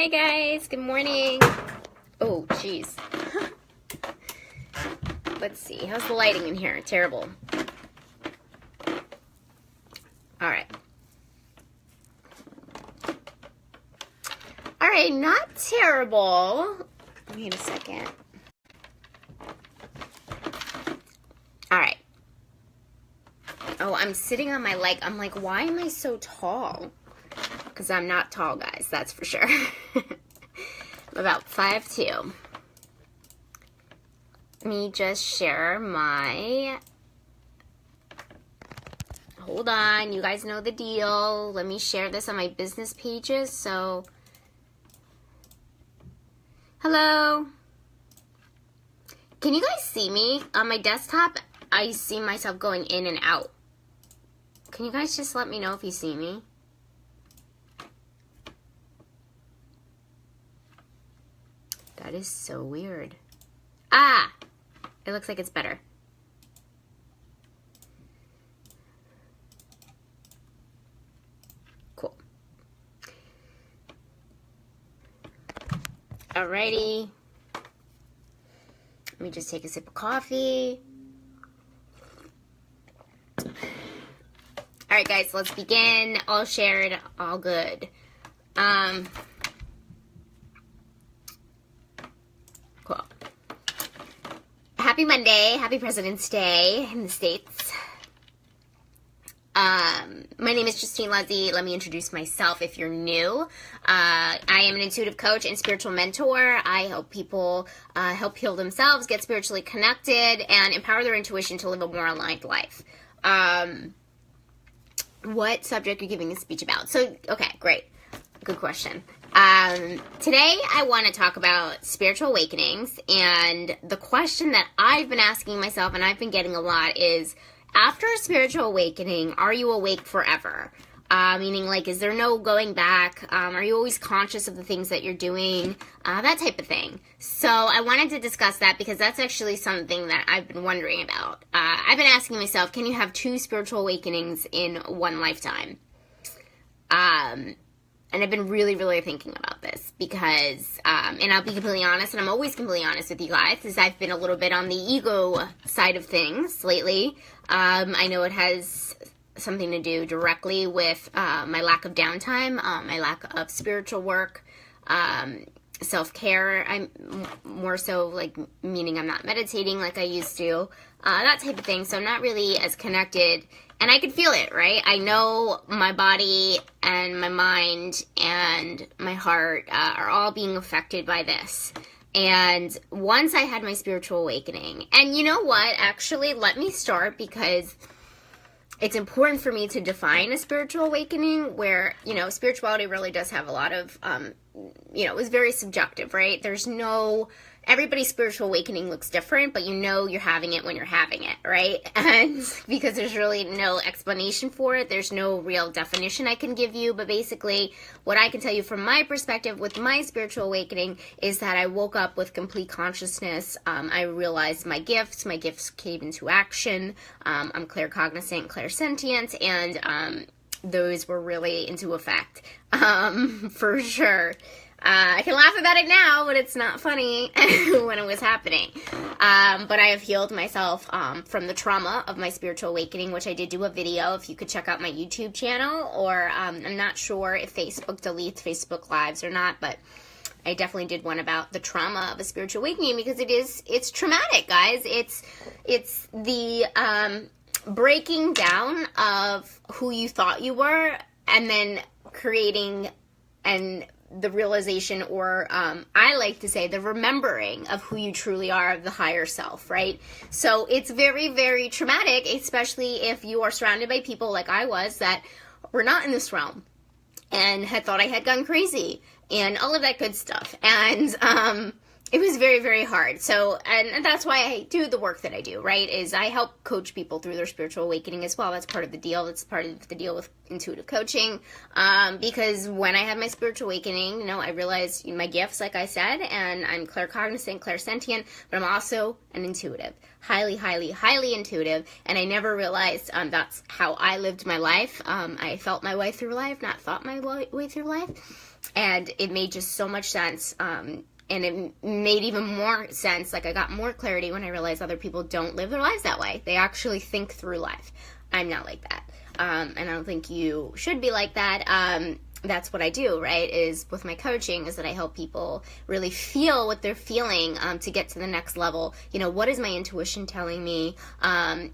Hi guys, good morning. Oh, jeez. Let's see, how's the lighting in here? Terrible. Alright. Alright, not terrible. Wait a second. Alright. Oh, I'm sitting on my leg. I'm like, why am I so tall? Because I'm not tall, guys, that's for sure. I'm about 5'2". Let me just share my... Hold on, you guys know the deal. Let me share this on my business pages, so... Hello? Can you guys see me? On my desktop, I see myself going in and out. Can you guys just let me know if you see me? That is so weird. Ah! It looks like it's better. Cool. Alrighty. Let me just take a sip of coffee. Alright guys, let's begin. All shared, all good. Cool. Happy Monday. Happy President's Day in the States. My name is Justine Luzzi. Let me introduce myself if you're new. I am an intuitive coach and spiritual mentor. I help people help heal themselves, get spiritually connected, and empower their intuition to live a more aligned life. What subject are you giving a speech about? So, okay, great. Good question. Today I want to talk about spiritual awakenings, and the question that I've been asking myself and I've been getting a lot is, after a spiritual awakening, are you awake forever? Meaning, like, is there no going back? Are you always conscious of the things that you're doing? That type of thing. So I wanted to discuss that because that's actually something that I've been wondering about. I've been asking myself, can you have 2 spiritual awakenings in one lifetime? And I've been really, really thinking about this because, and I'll be completely honest, and I'm always completely honest with you guys, is I've been a little bit on the ego side of things lately. I know it has something to do directly with my lack of downtime, my lack of spiritual work, self-care. I'm more so, like, meaning I'm not meditating like I used to, that type of thing. So I'm not really as connected. And I can feel it, right? I know my body and my mind and my heart are all being affected by this. And once I had my spiritual awakening, and you know what? Actually, let me start because it's important for me to define a spiritual awakening where, you know, spirituality really does have a lot of, you know, it's very subjective, right? There's no... Everybody's spiritual awakening looks different, but you know you're having it when you're having it, right? And because there's really no explanation for it, there's no real definition I can give you, but basically what I can tell you from my perspective with my spiritual awakening is that I woke up with complete consciousness. I realized my gifts came into action. I'm claircognizant, clairsentient, and those were really into effect, for sure. I can laugh about it now, but it's not funny when it was happening. But I have healed myself from the trauma of my spiritual awakening, which I did do a video, if you could check out my YouTube channel, or I'm not sure if Facebook deletes Facebook Lives or not, but I definitely did one about the trauma of a spiritual awakening because it's traumatic, guys. It's the breaking down of who you thought you were and then creating the realization, or I like to say the remembering of who you truly are, the higher self, right? So it's very, very traumatic, especially if you are surrounded by people like I was that were not in this realm and had thought I had gone crazy and all of that good stuff. And it was very, very hard. So, and that's why I do the work that I do, right? Is I help coach people through their spiritual awakening as well. That's part of the deal. That's part of the deal with intuitive coaching. Because when I had my spiritual awakening, I realized my gifts, like I said, and I'm claircognizant, clairsentient, but I'm also an intuitive. Highly, highly, highly intuitive. And I never realized that's how I lived my life. I felt my way through life, not thought my way through life. And it made just so much sense. And it made even more sense, like I got more clarity when I realized other people don't live their lives that way. They actually think through life. I'm not like that. And I don't think you should be like that. That's what I do, right, is with my coaching, is that I help people really feel what they're feeling to get to the next level. What is my intuition telling me?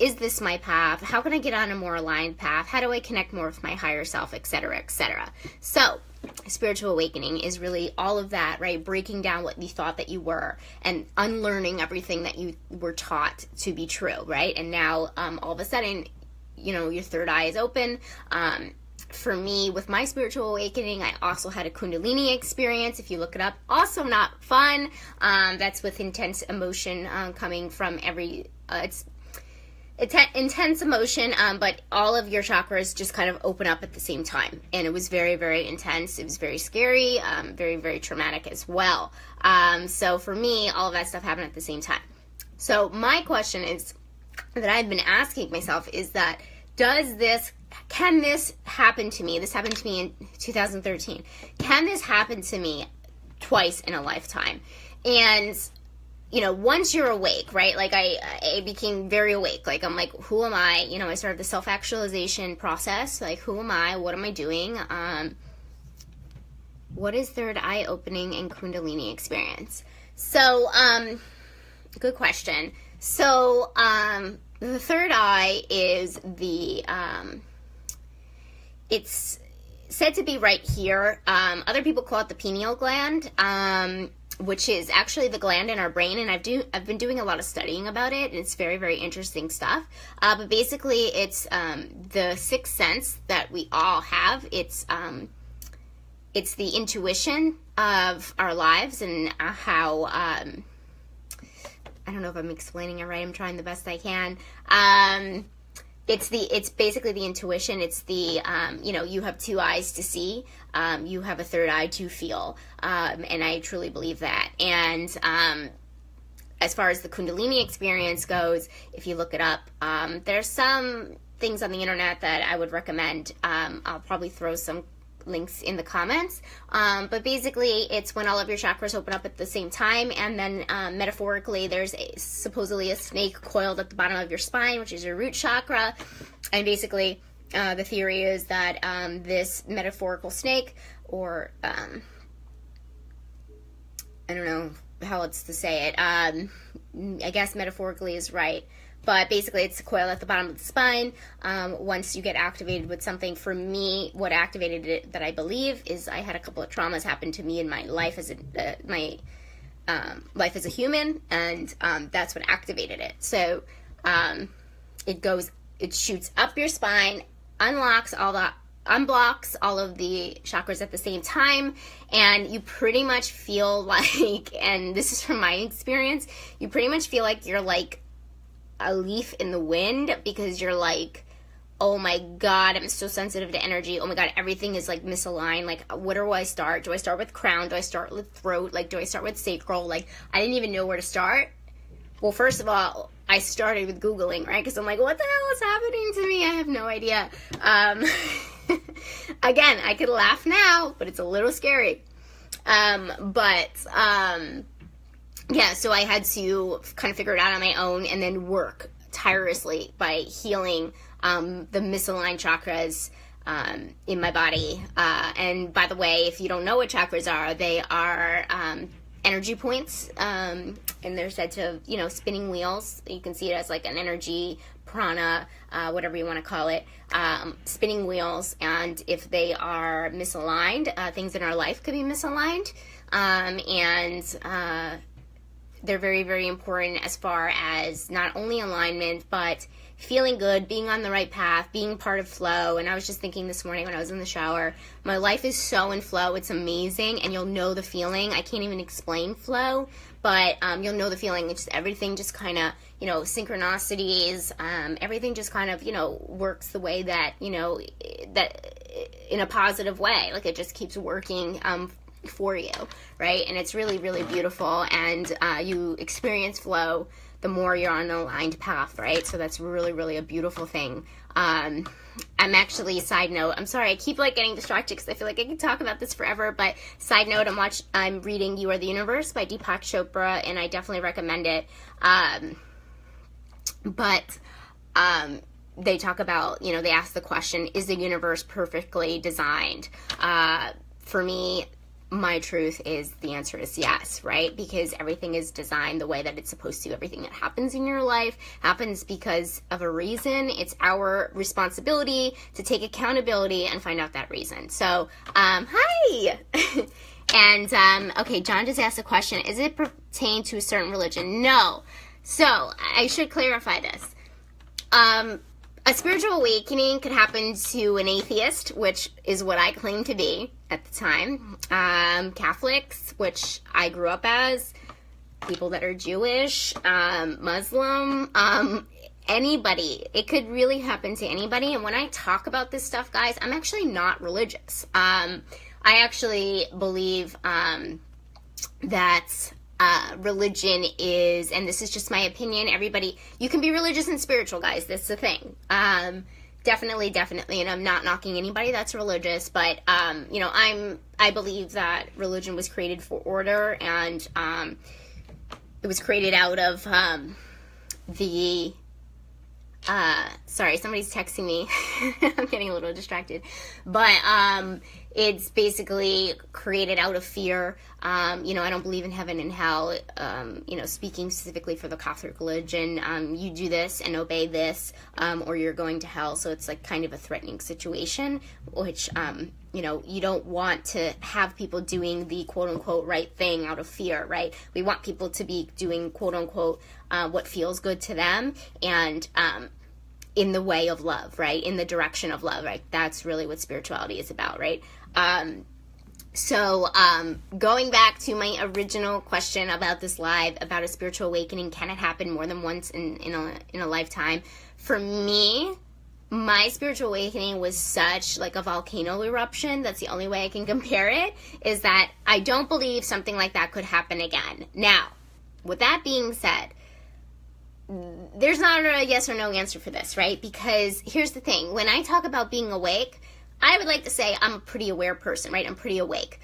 Is this my path? How can I get on a more aligned path? How do I connect more with my higher self, et cetera, et cetera? So, spiritual awakening is really all of that, right? Breaking down what you thought that you were and unlearning everything that you were taught to be true, right? And now, all of a sudden, your third eye is open. For me, with my spiritual awakening, I also had a Kundalini experience. If you look it up, also not fun. That's with intense emotion coming from it's intense emotion, but all of your chakras just kind of open up at the same time. And it was very, very intense. It was very scary, very, very traumatic as well. So for me, all of that stuff happened at the same time. So my question is, that I've been asking myself, is that, can this happen to me? This happened to me in 2013. Can this happen to me twice in a lifetime? And once you're awake, right? Like I became very awake. Like I'm like, who am I? I started the self-actualization process. Like, who am I? What am I doing? What is third eye opening and Kundalini experience? So, good question. So, the third eye is it's said to be right here. Other people call it the pineal gland. Which is actually the gland in our brain, and I've been doing a lot of studying about it, and it's very, very interesting stuff. But basically, it's the sixth sense that we all have. It's the intuition of our lives and how I don't know if I'm explaining it right. I'm trying the best I can. It's basically the intuition. It's the, you have two eyes to see. You have a third eye to feel. And I truly believe that. And as far as the Kundalini experience goes, if you look it up, there's some things on the internet that I would recommend. I'll probably throw some links in the comments. But basically, it's when all of your chakras open up at the same time, and then metaphorically, there's supposedly a snake coiled at the bottom of your spine, which is your root chakra. And basically, the theory is that this metaphorical snake, or I don't know how else to say it. I guess metaphorically is right. But basically, it's a coil at the bottom of the spine. Once you get activated with something, for me, what activated it, that I believe, is I had a couple of traumas happen to me in my life as life as a human, and that's what activated it. So it shoots up your spine, unblocks all of the chakras at the same time, and you pretty much feel like, and this is from my experience, you pretty much feel like you're like a leaf in the wind, because you're like, oh my god, I'm so sensitive to energy. Oh my god, everything is like misaligned. Like, where do I start? Do I start with crown? Do I start with throat? Like, do I start with sacral? Like, I didn't even know where to start. Well, first of all, I started with Googling, right? Because I'm like, what the hell is happening to me? I have no idea. Again, I could laugh now, but it's a little scary. Yeah, so I had to kind of figure it out on my own, and then work tirelessly by healing the misaligned chakras in my body. And by the way, if you don't know what chakras are, they are energy points, and they're said to, spinning wheels. You can see it as like an energy, prana, whatever you want to call it, spinning wheels. And if they are misaligned, things in our life could be misaligned. They're very, very important as far as not only alignment, but feeling good, being on the right path, being part of flow. And I was just thinking this morning when I was in the shower, my life is so in flow. It's amazing, and you'll know the feeling. I can't even explain flow, but you'll know the feeling. It's just everything just kind of, synchronicities, everything just kind of, works the way that, that in a positive way. Like, it just keeps working for you, right? And it's really, really beautiful, and you experience flow the more you're on an aligned path, right? So that's really, really a beautiful thing. I'm actually, side note, I'm sorry, I keep getting distracted because I feel like I could talk about this forever, but side note, I'm reading You Are the Universe by Deepak Chopra, and I definitely recommend it. They talk about, they ask the question, is the universe perfectly designed? For me, my truth is the answer is yes, right? Because everything is designed the way that it's supposed to. Everything that happens in your life happens because of a reason. It's our responsibility to take accountability and find out that reason. So, hi! And, okay, John just asked a question. Is it pertain to a certain religion? No. So, I should clarify this. A spiritual awakening could happen to an atheist, which is what I claim to be at the time. Catholics, which I grew up as, people that are Jewish, Muslim, anybody. It could really happen to anybody. And when I talk about this stuff, guys, I'm actually not religious. I actually believe that religion is, and this is just my opinion, everybody, you can be religious and spiritual, guys. This is the thing. Definitely, and I'm not knocking anybody that's religious, but, I believe that religion was created for order, and, it was created out of, sorry, somebody's texting me. I'm getting a little distracted. But it's basically created out of fear. I don't believe in heaven and hell. Speaking specifically for the Catholic religion, you do this and obey this, or you're going to hell. So it's kind of a threatening situation, which, you don't want to have people doing the quote-unquote right thing out of fear, right? We want people to be doing quote-unquote what feels good to them, and in the way of love, right? In the direction of love, right? That's really what spirituality is about, right? So going back to my original question about this live, about a spiritual awakening, can it happen more than once in a lifetime? For me, my spiritual awakening was such a volcano eruption. That's the only way I can compare it, is that I don't believe something like that could happen again. Now, with that being said, there's not a yes or no answer for this, right? Because here's the thing. When I talk about being awake, I would like to say I'm a pretty aware person, right? I'm pretty awake.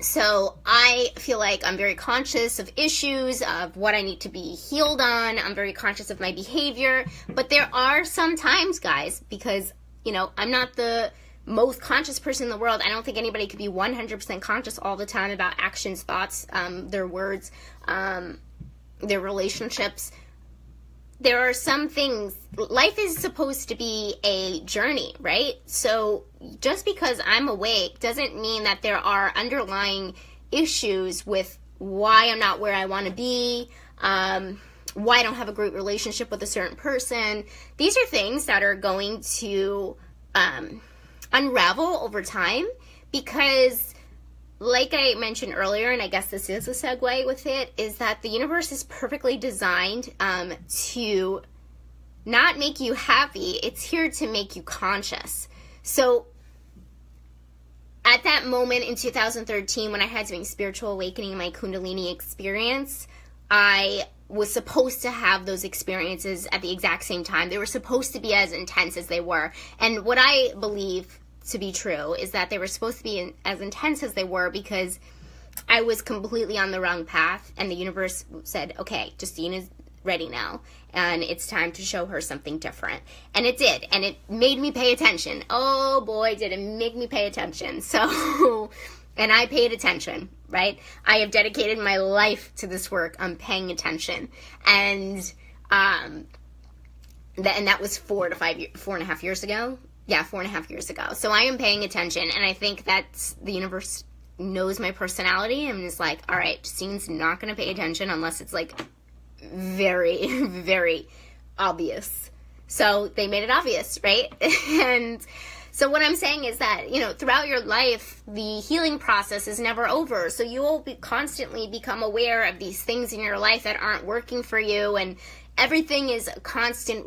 So I feel like I'm very conscious of issues, of what I need to be healed on. I'm very conscious of my behavior. But there are some times, guys, because, I'm not the most conscious person in the world. I don't think anybody could be 100% conscious all the time about actions, thoughts, their words, their relationships. There are some things, life is supposed to be a journey, right? So just because I'm awake doesn't mean that there are underlying issues with why I'm not where I want to be, why I don't have a great relationship with a certain person. These are things that are going to unravel over time, because like I mentioned earlier, and I guess this is a segue with it, is that the universe is perfectly designed to not make you happy. It's here to make you conscious. So at that moment in 2013, when I had my spiritual awakening, my Kundalini experience, I was supposed to have those experiences at the exact same time. They were supposed to be as intense as they were. And what I believe to be true is that they were supposed to be as intense as they were because I was completely on the wrong path, and the universe said, okay, Justine is ready now, and it's time to show her something different. And it did, and it made me pay attention. Oh boy, did it make me pay attention. So, and I paid attention, right? I have dedicated my life to this work. I'm paying attention. And that was 4.5 years ago. Yeah, 4.5 years ago. So I am paying attention, and I think that the universe knows my personality and is like, all right, Justine's not going to pay attention unless it's very, very obvious. So they made it obvious, right? And so what I'm saying is that, throughout your life, the healing process is never over. So you will constantly become aware of these things in your life that aren't working for you, and everything is a constant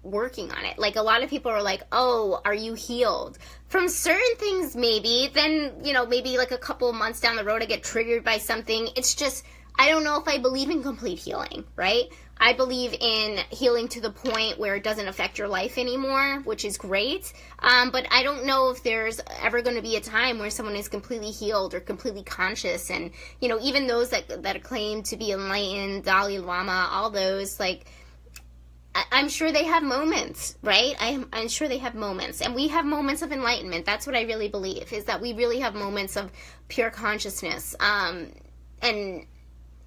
working on it. Like, a lot of people are like, oh, are you healed? From certain things, maybe. Then, maybe like a couple of months down the road, I get triggered by something. It's just, I don't know if I believe in complete healing, right? I believe in healing to the point where it doesn't affect your life anymore, which is great. But I don't know if there's ever going to be a time where someone is completely healed or completely conscious. And, even those that claim to be enlightened, Dalai Lama, all those, like, I'm sure they have moments, right? I'm sure they have moments. And we have moments of enlightenment. That's what I really believe, is that we really have moments of pure consciousness. And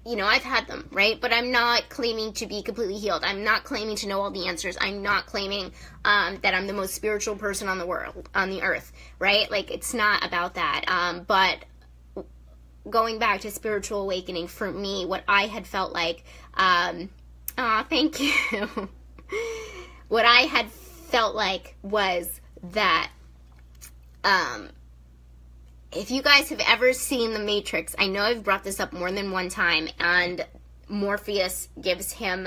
I've had them, right? But I'm not claiming to be completely healed. I'm not claiming to know all the answers. I'm not claiming that I'm the most spiritual person on the earth, right? Like, it's not about that. But going back to spiritual awakening, for me, what I had felt like, thank you. What I had felt like was that, if you guys have ever seen The Matrix, I know I've brought this up more than one time, and Morpheus gives Neo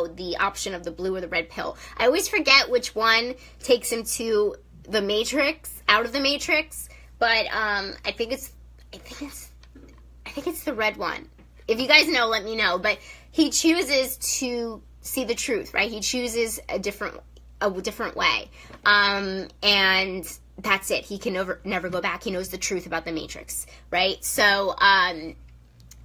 the option of the blue or the red pill. I always forget which one takes him to the Matrix, out of the Matrix, but I think it's the red one. If you guys know, let me know. But he chooses to see the truth, right? He chooses a different way, and that's it. He can never go back. He knows the truth about the Matrix, right? So, and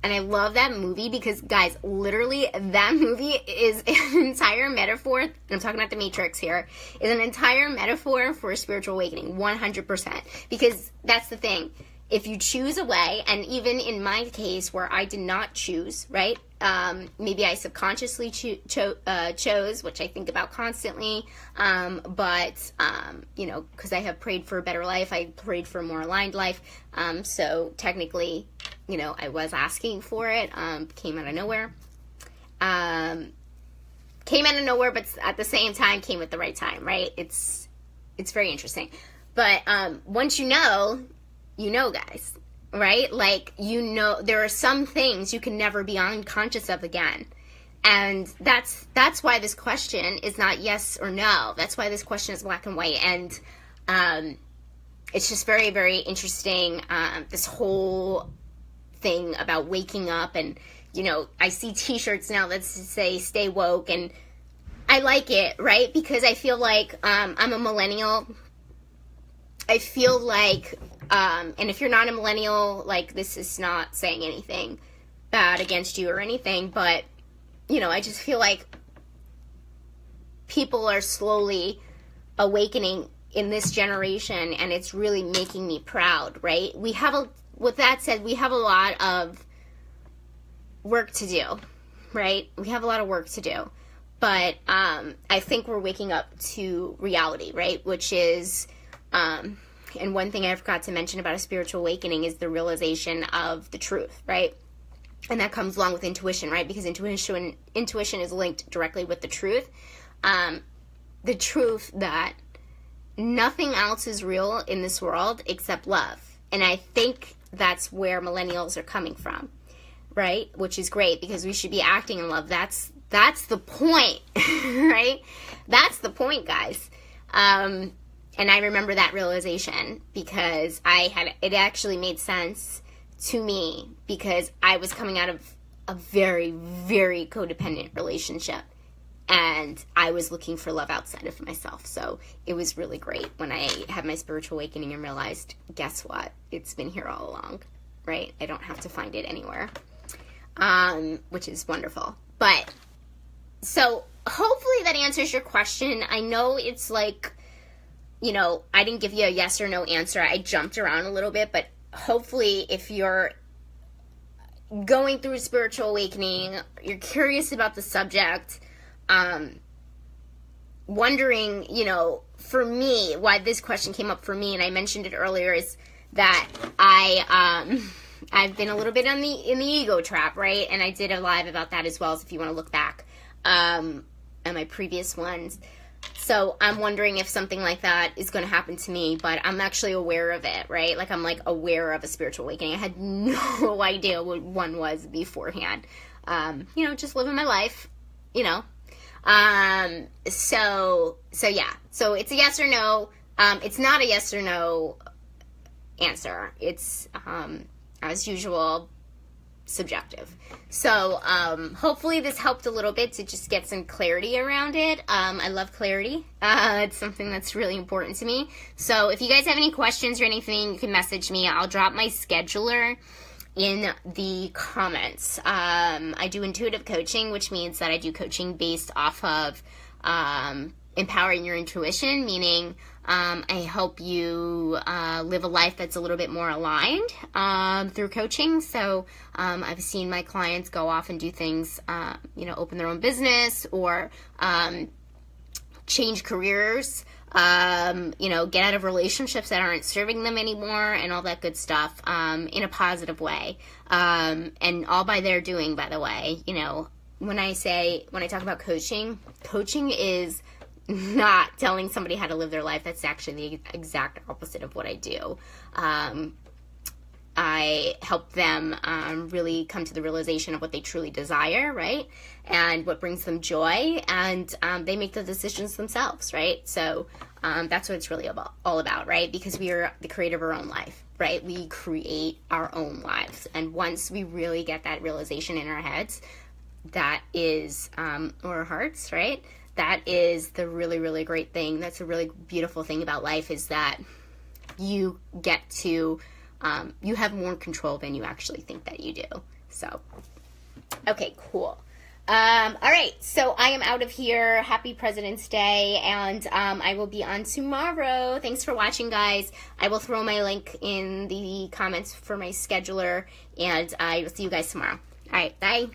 I love that movie because, guys, literally that movie is an entire metaphor, and I'm talking about the Matrix here, is an entire metaphor for a spiritual awakening, 100%. Because that's the thing. If you choose a way, and even in my case where I did not choose, right? Maybe I subconsciously chose, which I think about constantly. But because I have prayed for a better life, I prayed for a more aligned life. So technically, I was asking for it. Came out of nowhere. But at the same time, came at the right time, right? It's very interesting. But once you know, guys, right? Like, there are some things you can never be unconscious of again. And that's why this question is not yes or no. That's why this question is black and white. And it's just very, very interesting, this whole thing about waking up. And, I see t-shirts now that say stay woke. And I like it, right? Because I feel like I'm a millennial. I feel like, and if you're not a millennial, like, this is not saying anything bad against you or anything, but, I just feel like people are slowly awakening in this generation, and it's really making me proud, right? With that said, we have a lot of work to do, right? We have a lot of work to do, but I think we're waking up to reality, right? Which is, and one thing I forgot to mention about a spiritual awakening is the realization of the truth, right? And that comes along with intuition, right? Because intuition is linked directly with the truth. The truth that nothing else is real in this world except love. And I think that's where millennials are coming from, right? Which is great, because we should be acting in love. That's the point, right? That's the point, guys. And I remember that realization because it actually made sense to me, because I was coming out of a very, very codependent relationship, and I was looking for love outside of myself. So it was really great when I had my spiritual awakening and realized, guess what? It's been here all along, right? I don't have to find it anywhere, which is wonderful. But so hopefully that answers your question. I know it's like, I didn't give you a yes or no answer. I jumped around a little bit, but hopefully if you're going through a spiritual awakening, you're curious about the subject, wondering, for me, why this question came up for me, and I mentioned it earlier, is that I've been a little bit in the ego trap, right? And I did a live about that as well, so if you want to look back. and my previous ones. So I'm wondering if something like that is going to happen to me, but I'm actually aware of it, right? Like, I'm like aware of a spiritual awakening. I had no idea what one was beforehand. Just living my life, So yeah. So it's a yes or no. It's not a yes or no answer. It's, as usual, subjective. So hopefully this helped a little bit to just get some clarity around it. I love clarity. It's something that's really important to me. So if you guys have any questions or anything, you can message me. I'll drop my scheduler in the comments. I do intuitive coaching, which means that I do coaching based off of empowering your intuition, meaning I help you live a life that's a little bit more aligned through coaching. So I've seen my clients go off and do things, open their own business or change careers, get out of relationships that aren't serving them anymore and all that good stuff in a positive way. And all by their doing, by the way. When I talk about coaching is not telling somebody how to live their life. That's actually the exact opposite of what I do. I help them really come to the realization of what they truly desire, right? And what brings them joy, and they make the decisions themselves, right? So that's what it's really all about, right? Because we are the creator of our own life, right? We create our own lives. And once we really get that realization in our heads, that is, or our hearts, right? That is the really, really great thing. That's a really beautiful thing about life, is that you get to, you have more control than you actually think that you do. So, okay, cool. All right, so I am out of here. Happy President's Day, and I will be on tomorrow. Thanks for watching, guys. I will throw my link in the comments for my scheduler, and I will see you guys tomorrow. All right, bye.